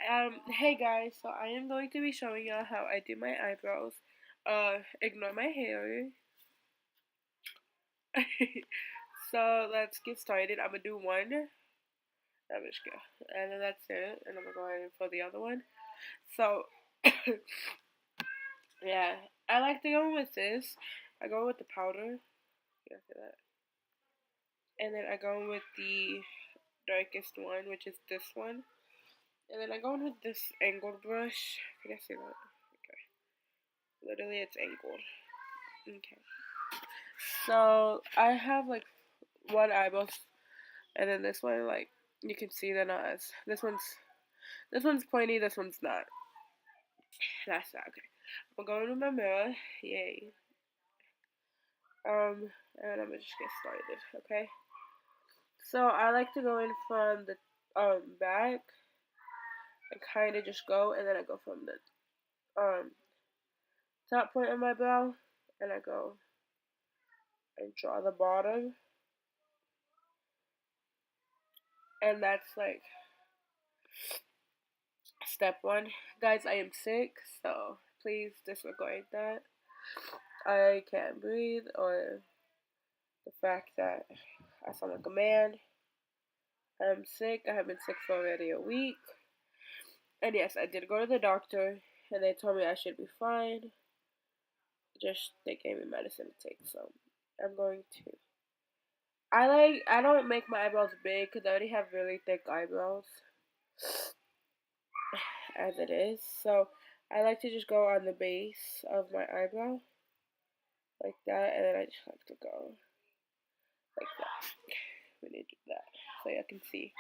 Hey guys, so I am going to be showing y'all how I do my eyebrows. Ignore my hair. So let's get started. I'm gonna do one. I'm just go, and then that's it. And I'm gonna go ahead for the other one. So yeah, I like to go with this. I go with the powder. Yeah, see that. And then I go with the darkest one, which is this one. And then I go in with this angled brush. Can I see that? Okay. Literally, it's angled. Okay. So I have like one eyebrow, and then this one, like you can see they're not as. This one's pointy. This one's not. That's that. Okay. I'm going with my mirror. Yay. And I'm gonna just get started. Okay. So I like to go in from the back and kind of just go, and then I go from the top point of my brow, and I go and draw the bottom, and that's like step one. Guys, I am sick, so please disregard that. I can't breathe, or the fact that I sound like a man. I'm sick. I have been sick for already a week. And yes, I did go to the doctor, and they told me I should be fine. Just they gave me medicine to take, so I'm going to. I don't make my eyebrows big because I already have really thick eyebrows as it is. So I like to just go on the base of my eyebrow like that, and then I just like to go like that. We need to do that so y'all can see.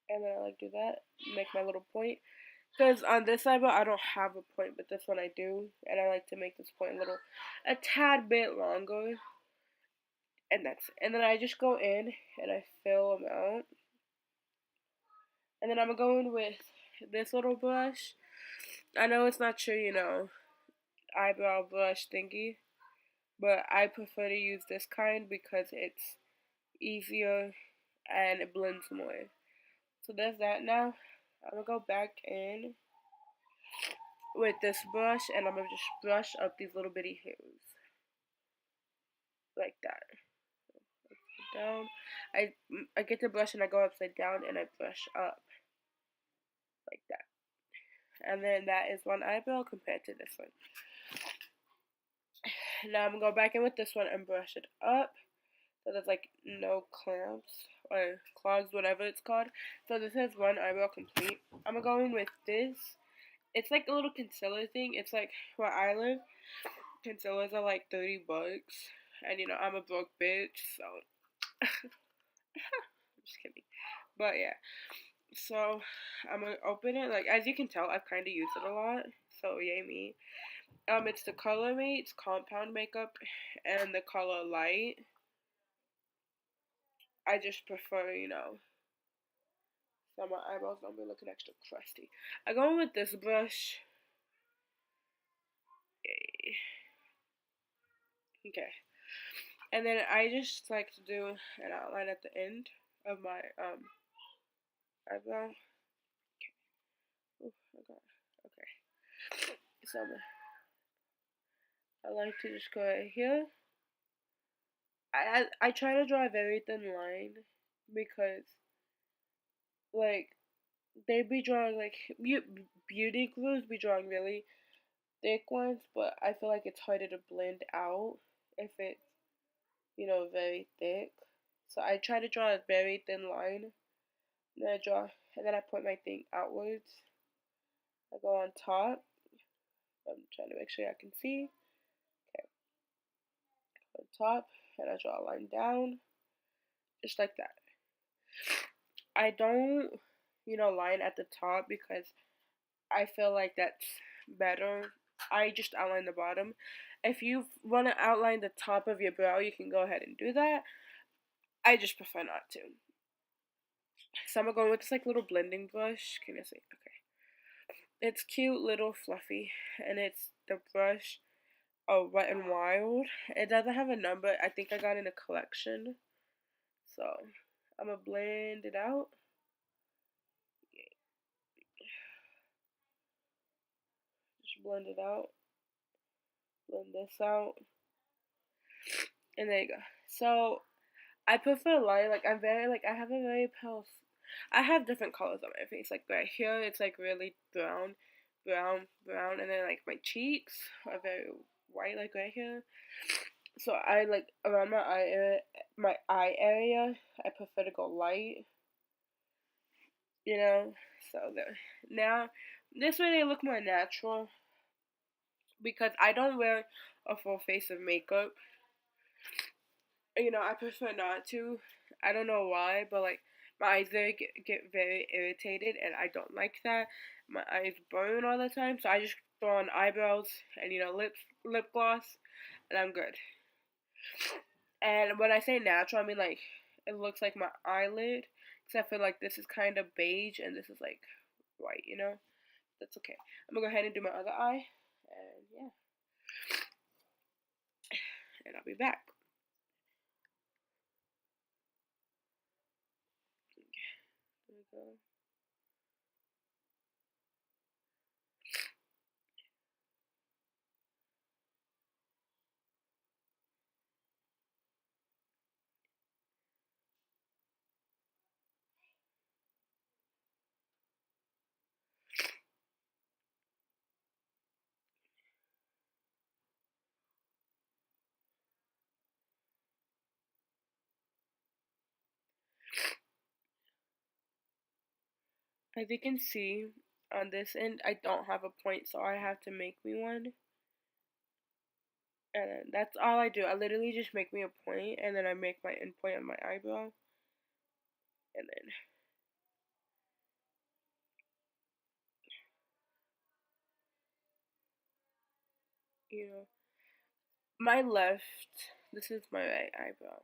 And then I like do that, make my little point. Because on this eyebrow I don't have a point, but this one I do, and I like to make this point a tad bit longer. And that's it. And then I just go in and I fill them out. And then I'm gonna go in with this little brush. I know it's not your eyebrow brush thingy, but I prefer to use this kind because it's easier and it blends more. So there's that now. I'm gonna go back in with this brush, and I'm gonna just brush up these little bitty hairs like that. Upside down. I get the brush and I go upside down and I brush up like that. And then that is one eyebrow compared to this one. Now I'm gonna go back in with this one and brush it up so there's like no clamps or clogs, whatever it's called. So this is one eyebrow complete. I'm gonna go in with this. It's like a little concealer thing. It's like where I live, concealers are like $30, and I'm a broke bitch, so I'm just kidding. But yeah, so I'm gonna open it. Like as you can tell, I've kind of used it a lot, so yay me. It's the Color Mates Compound Makeup and the color Light. I just prefer, so my eyebrows don't be looking extra crusty. I go in with this brush. Okay. And then I just like to do an outline at the end of my eyebrow. Ooh, okay. Okay. So I like to just go right here. I try to draw a very thin line because like they be drawing like beauty gurus be drawing really thick ones, but I feel like it's harder to blend out if it's very thick. So I try to draw a very thin line. And then I point my thing outwards. I go on top. I'm trying to make sure I can see. Okay, on top, and I draw a line down, just like that. I don't line at the top because I feel like that's better. I just outline the bottom. If you want to outline the top of your brow, you can go ahead and do that. I just prefer not to. So I'm going with this like little blending brush. Can you see? Okay. It's cute, little, fluffy, and it's the brush Wet and Wild. It doesn't have a number. I think I got it in a collection. So I'm gonna blend it out. blend it out, blend this out, and there you go. So I prefer light. Like I'm very like I have a very pale. I have different colors on my face. Like right here, it's like really brown, brown, and then like my cheeks are very white. Like right here. So I like around my eye area. I prefer to go light. You know. So there. Now, this way they look more natural because I don't wear a full face of makeup. I prefer not to. I don't know why, but like my eyes get very irritated, and I don't like that. My eyes burn all the time, so I just throw on eyebrows and lip gloss, and I'm good. And when I say natural, I mean like it looks like my eyelid, except for like this is kind of beige and this is like white. That's okay. I'm gonna go ahead and do my other eye, and yeah, and I'll be back. There we go. As you can see, on this end, I don't have a point, so I have to make me one. And then that's all I do. I literally just make me a point, and then I make my end point on my eyebrow. And then, you know, my left, this is my right eyebrow,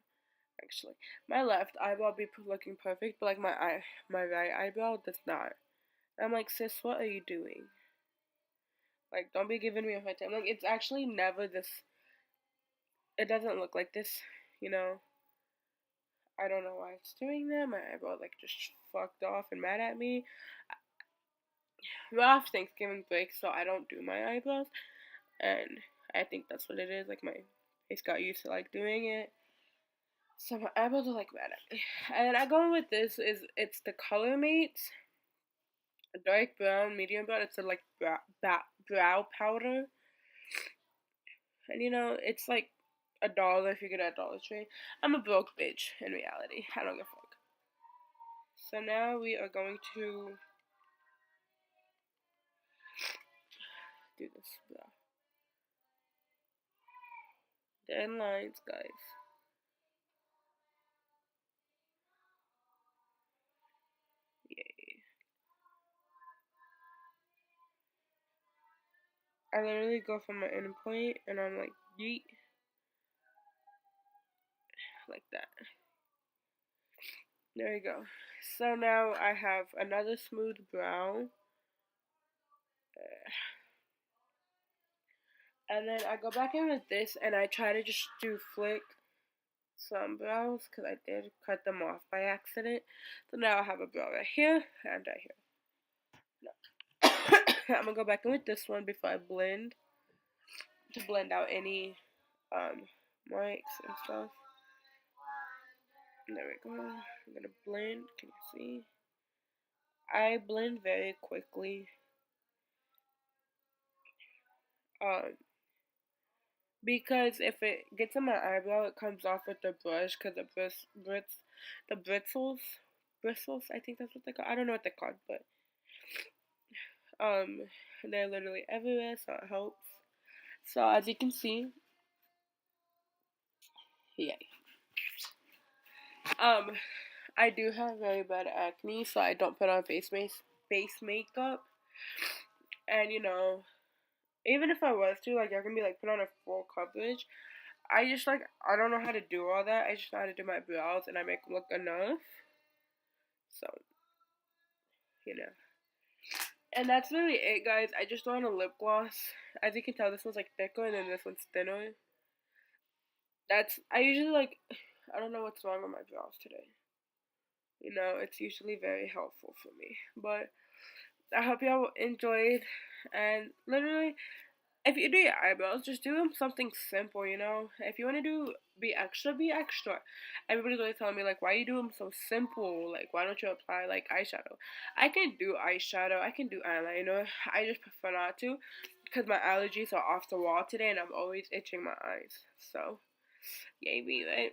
actually. My left eyebrow be looking perfect, but like my right eyebrow does not. I'm like, sis, what are you doing? Like, don't be giving me a hard time. Like, it's actually never this. It doesn't look like this, you know. I don't know why it's doing that. My eyebrow like just fucked off and mad at me. We're off Thanksgiving break, so I don't do my eyebrows, and I think that's what it is. Like my face got used to like doing it, so my eyebrows are like mad at me. And I go with this is it's the Color Mates, a dark brown, medium brown. It's a like brow powder, and it's like $1 if you get it at Dollar Tree. I'm a broke bitch in reality. I don't give a fuck. So now we are going to do this brow. Thin lines, guys. Yay. I literally go from my end point and I'm like, yeet. Like that. There you go. So now I have another smooth brow. And then I go back in with this and I try to just do flick some brows because I did cut them off by accident. So now I have a brow right here and right here. No. I'm gonna go back in with this one before I blend to blend out any marks and stuff. And there we go. I'm gonna blend. Can you see? I blend very quickly. Um, because if it gets in my eyebrow, it comes off with the brush because the bristles. I think that's what they call. I don't know what they're called, but um, they're literally everywhere, so it helps. So as you can see, yay. I do have very bad acne, so I don't put on face makeup, and even if I was to, like, I can be like put on a full coverage. I just like I don't know how to do all that. I just know how to do my brows and I make them look enough. So you know, and that's really it, guys. I just throw on a lip gloss. As you can tell, this one's like thicker and then this one's thinner. I usually like I don't know what's wrong with my brows today. It's usually very helpful for me. But I hope y'all enjoyed. And literally, if you do your eyebrows, just do them something simple, you know? If you want to do, be extra, be extra. Everybody's always telling me, like, why you do them so simple? Like, why don't you apply, like, eyeshadow? I can do eyeshadow, I can do eyeliner. I just prefer not to because my allergies are off the wall today and I'm always itching my eyes. So, yay me, right?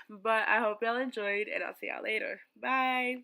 But I hope y'all enjoyed and I'll see y'all later. Bye!